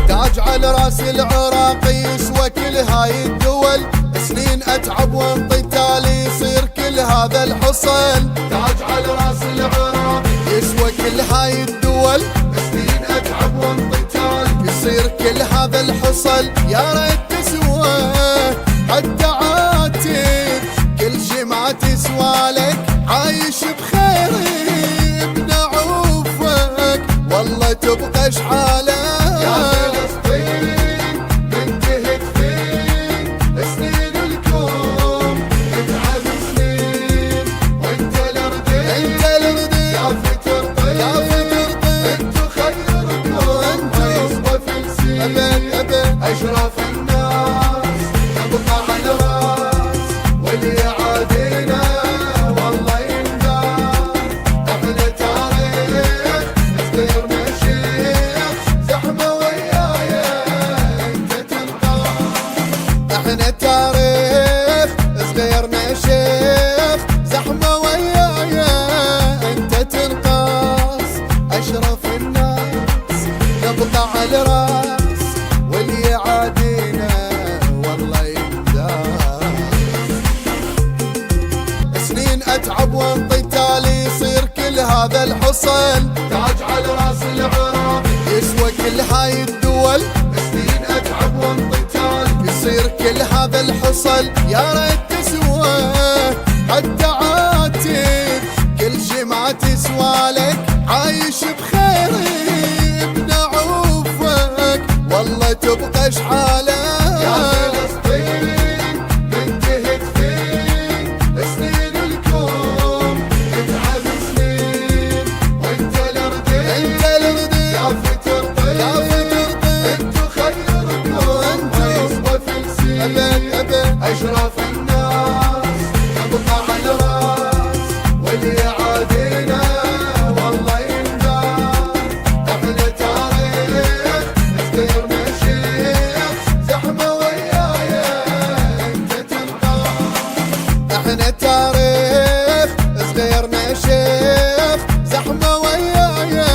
تاج على راس العراقي يسوى كل هاي الدول، سنين اتعب وانطي تالي يصير كل هذا الحصن. تاج على راس العراقي يسوى كل هاي الدول، سنين اتعب وانطي تالي يصير كل هذا الحصن. يا ريت تسوى حتى عاتب كل شي ما تسوى لك، عايش بخير بنعوفك والله تبقى شحالك. أشرف الناس نبقى على راس واللي يعادينا والله ينداس. احنا تاريخ غيرنا شيخ زحمة ويايا انت تنقاس. احنا تاريخ صغيرنا شيخ زحمة ويايا انت تنقاس. اشرف الناس نبقى على راس واللي يعادينا والله ينداس. سنين اتعب وانطي تالي يصير كل هذا الحصن. تاج على راس العراق يسوى كل هاي الدول، سنين اتعب وانطي تالي يصير كل هذا الحصن. يا ريت تسوى حتى عاتب كل شي ما تسوى لك، عايش بخير بنعوفك والله تبقى شحالك. يا فلسطين منتهت فين سنين الكون، اتعب سنين وانت الردين، انت الردين كافي ترضي انتو خيركم وانتو يسوى فلسطين. ابد اشرف الناس نبقى على راس واللي يعادينا والله ينداس. احنا تاريخ غيرنا شيخ زحمة ويايا انت تنقاس. احنا تاريخ صغيرنا شيخ زحمة ويايا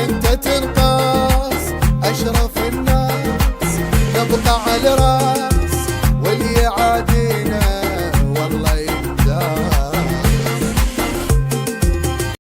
انت تنقاس. اشرف الناس نبقى على راس